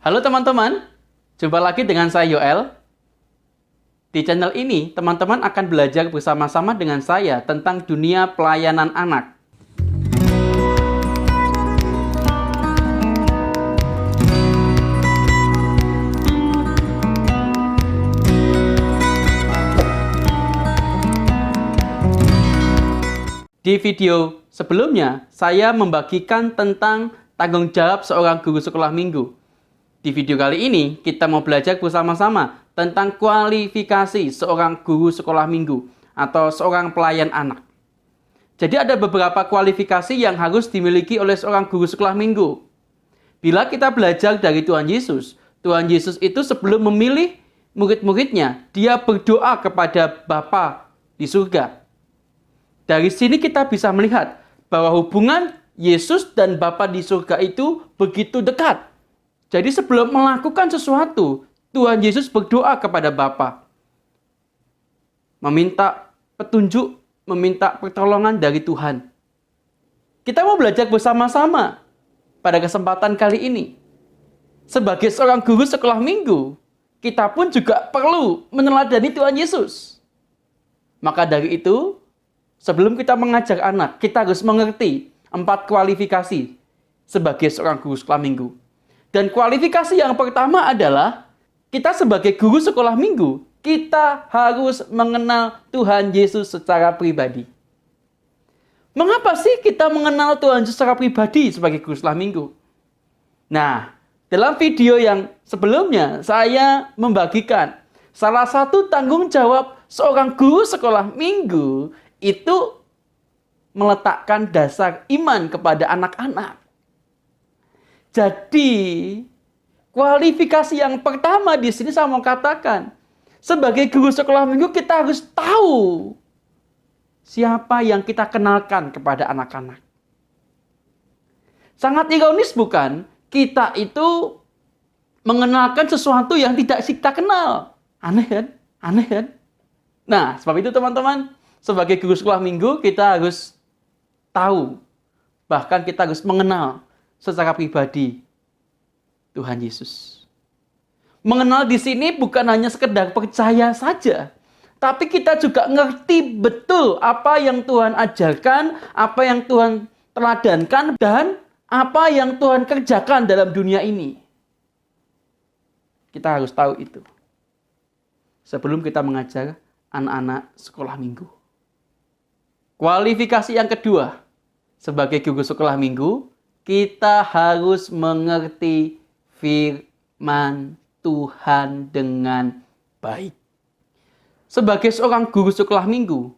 Halo teman-teman, jumpa lagi dengan saya Yoel. Di channel ini, teman-teman akan belajar bersama-sama dengan saya tentang dunia pelayanan anak. Di video sebelumnya, saya membagikan tentang tanggung jawab seorang guru sekolah minggu. Di video kali ini, kita mau belajar bersama-sama tentang kualifikasi seorang guru sekolah minggu atau seorang pelayan anak. Jadi ada beberapa kualifikasi yang harus dimiliki oleh seorang guru sekolah minggu. Bila kita belajar dari Tuhan Yesus itu sebelum memilih murid-muridnya, dia berdoa kepada Bapa di surga. Dari sini kita bisa melihat bahwa hubungan Yesus dan Bapa di surga itu begitu dekat. Jadi sebelum melakukan sesuatu, Tuhan Yesus berdoa kepada Bapa, meminta petunjuk, meminta pertolongan dari Tuhan. Kita mau belajar bersama-sama pada kesempatan kali ini. Sebagai seorang guru sekolah minggu, kita pun juga perlu meneladani Tuhan Yesus. Maka dari itu, sebelum kita mengajar anak, kita harus mengerti 4 kualifikasi sebagai seorang guru sekolah minggu. Dan kualifikasi yang pertama adalah kita sebagai guru sekolah minggu, kita harus mengenal Tuhan Yesus secara pribadi. Mengapa sih kita mengenal Tuhan Yesus secara pribadi sebagai guru sekolah minggu? Nah, dalam video yang sebelumnya saya membagikan salah satu tanggung jawab seorang guru sekolah minggu itu meletakkan dasar iman kepada anak-anak. Jadi, kualifikasi yang pertama di sini saya mau katakan, sebagai guru sekolah minggu kita harus tahu siapa yang kita kenalkan kepada anak-anak. Sangat ironis bukan? Kita itu mengenalkan sesuatu yang tidak kita kenal. Aneh kan? Aneh kan? Nah, sebab itu teman-teman, sebagai guru sekolah minggu kita harus tahu, bahkan kita harus mengenal secara pribadi Tuhan Yesus. Mengenal di sini bukan hanya sekedar percaya saja, tapi kita juga ngerti betul apa yang Tuhan ajarkan, apa yang Tuhan teladankan, dan apa yang Tuhan kerjakan dalam dunia ini. Kita harus tahu itu sebelum kita mengajar anak-anak sekolah minggu. Kualifikasi yang kedua, sebagai guru sekolah minggu, kita harus mengerti firman Tuhan dengan baik. Sebagai seorang guru sekolah minggu,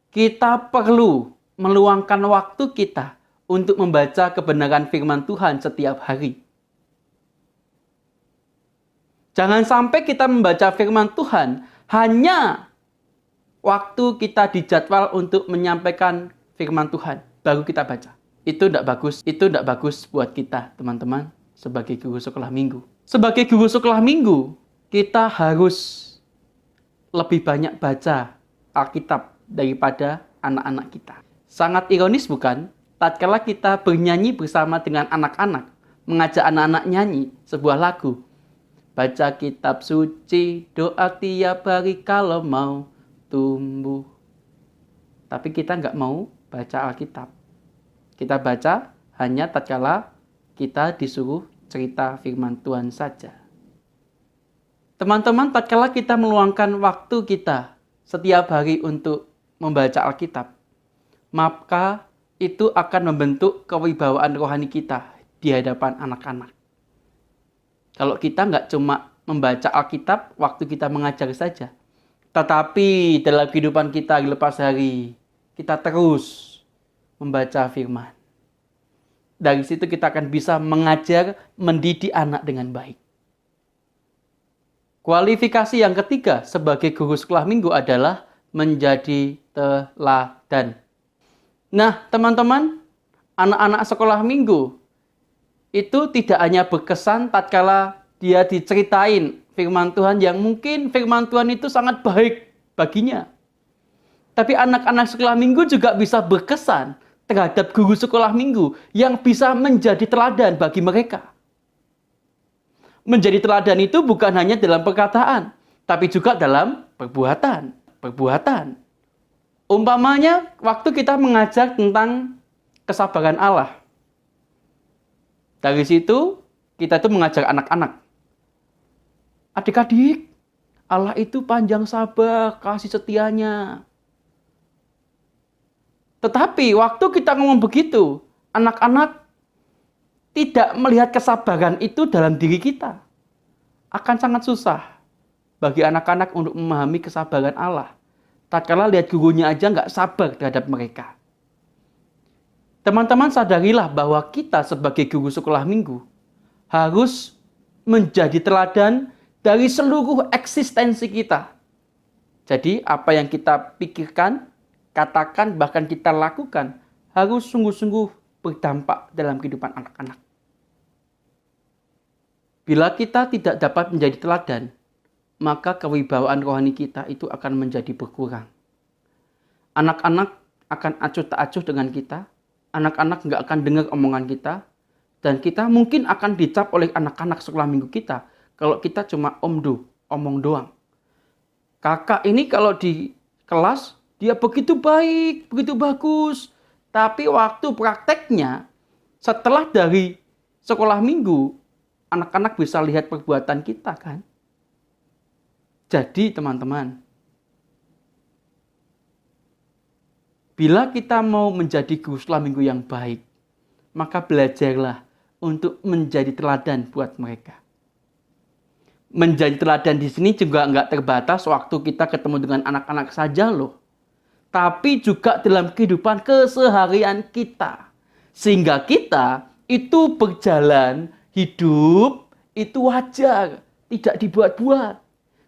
kita perlu meluangkan waktu kita untuk membaca kebenaran firman Tuhan setiap hari. Jangan sampai kita membaca firman Tuhan hanya waktu kita dijadwal untuk menyampaikan firman Tuhan, baru kita baca. Itu tidak bagus buat kita, teman-teman, sebagai guru sekolah minggu. Sebagai guru sekolah minggu, kita harus lebih banyak baca Alkitab daripada anak-anak kita. Sangat ironis bukan? Tatkala kita bernyanyi bersama dengan anak-anak, mengajak anak-anak nyanyi sebuah lagu, baca kitab suci, doa tiap hari kalau mau tumbuh. Tapi kita nggak mau baca Alkitab. Kita baca hanya tatkala kita disuruh cerita firman Tuhan saja. Teman-teman, tatkala kita meluangkan waktu kita setiap hari untuk membaca Alkitab, maka itu akan membentuk kewibawaan rohani kita di hadapan anak-anak. Kalau kita nggak cuma membaca Alkitab waktu kita mengajar saja, tetapi dalam kehidupan kita lepas hari, kita terus membaca firman. Dari situ kita akan bisa mengajar, mendidik anak dengan baik. Kualifikasi yang ketiga sebagai guru sekolah minggu adalah menjadi teladan. Nah, teman-teman, anak-anak sekolah minggu itu tidak hanya berkesan tatkala dia diceritain firman Tuhan yang mungkin firman Tuhan itu sangat baik baginya. Tapi anak-anak sekolah minggu juga bisa berkesan terhadap guru sekolah minggu yang bisa menjadi teladan bagi mereka. Menjadi teladan itu bukan hanya dalam perkataan, tapi juga dalam perbuatan. Umpamanya, waktu kita mengajar tentang kesabaran Allah. Dari situ, kita itu mengajar anak-anak. Adik-adik, Allah itu panjang sabar, kasih setianya. Tetapi waktu kita ngomong begitu, anak-anak tidak melihat kesabaran itu dalam diri kita. Akan sangat susah bagi anak-anak untuk memahami kesabaran Allah. Tatkala lihat gurunya aja nggak sabar terhadap mereka. Teman-teman sadarilah bahwa kita sebagai guru sekolah minggu harus menjadi teladan dari seluruh eksistensi kita. Jadi apa yang kita pikirkan, katakan, bahkan kita lakukan harus sungguh-sungguh berdampak dalam kehidupan anak-anak. Bila kita tidak dapat menjadi teladan, maka kewibawaan rohani kita itu akan menjadi berkurang. Anak-anak akan acuh tak acuh dengan kita, anak-anak nggak akan dengar omongan kita, dan kita mungkin akan dicap oleh anak-anak sekolah minggu kita kalau kita cuma omong doang. Kakak ini kalau di kelas, dia begitu baik, begitu bagus, tapi waktu prakteknya, setelah dari sekolah minggu, anak-anak bisa lihat perbuatan kita kan. Jadi teman-teman, bila kita mau menjadi guru sekolah minggu yang baik, maka belajarlah untuk menjadi teladan buat mereka. Menjadi teladan di sini juga nggak terbatas waktu kita ketemu dengan anak-anak saja loh. Tapi juga dalam kehidupan keseharian kita. Sehingga kita itu berjalan, hidup, itu wajar. Tidak dibuat-buat.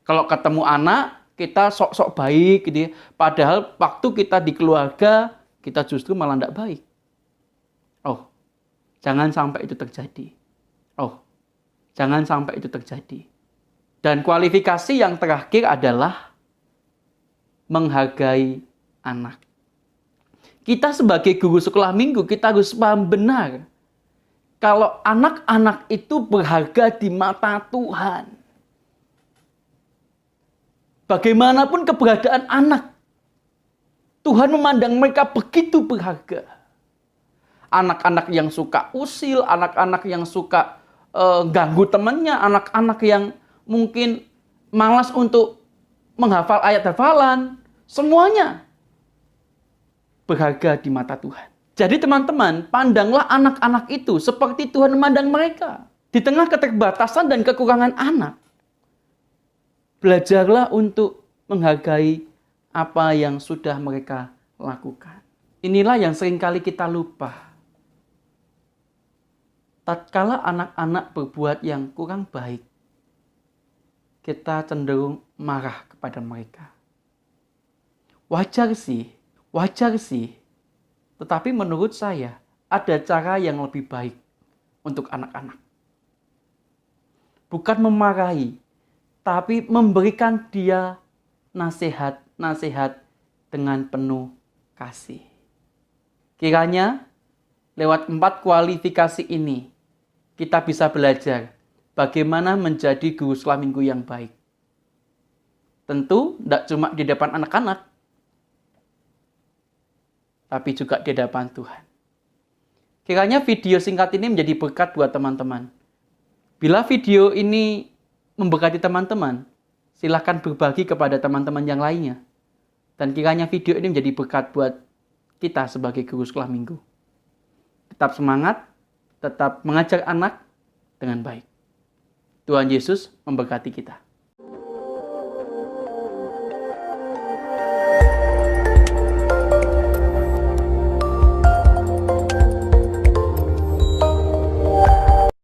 Kalau ketemu anak, kita sok-sok baik gitu ya. Padahal waktu kita di keluarga, kita justru malah tidak baik. Oh, jangan sampai itu terjadi. Jangan sampai itu terjadi. Dan kualifikasi yang terakhir adalah menghargai anak. Kita sebagai guru sekolah minggu, kita harus paham benar. Kalau anak-anak itu berharga di mata Tuhan. Bagaimanapun keberadaan anak, Tuhan memandang mereka begitu berharga. Anak-anak yang suka usil, anak-anak yang suka ganggu temannya, anak-anak yang mungkin malas untuk menghafal ayat hafalan, semuanya berharga di mata Tuhan. Jadi teman-teman, pandanglah anak-anak itu seperti Tuhan memandang mereka. Di tengah keterbatasan dan kekurangan anak, belajarlah untuk menghargai apa yang sudah mereka lakukan. Inilah yang seringkali kita lupa. Tatkala anak-anak berbuat yang kurang baik, kita cenderung marah kepada mereka. Wajar sih. Tetapi menurut saya, ada cara yang lebih baik untuk anak-anak. Bukan memarahi, tapi memberikan dia nasihat-nasihat dengan penuh kasih. Kiranya lewat 4 kualifikasi ini, kita bisa belajar bagaimana menjadi guru sekolah minggu yang baik. Tentu tidak cuma di depan anak-anak, tapi juga di hadapan Tuhan. Kiranya video singkat ini menjadi berkat buat teman-teman. Bila video ini memberkati teman-teman, silahkan berbagi kepada teman-teman yang lainnya. Dan kiranya video ini menjadi berkat buat kita sebagai guru sekolah minggu. Tetap semangat, tetap mengajar anak dengan baik. Tuhan Yesus memberkati kita.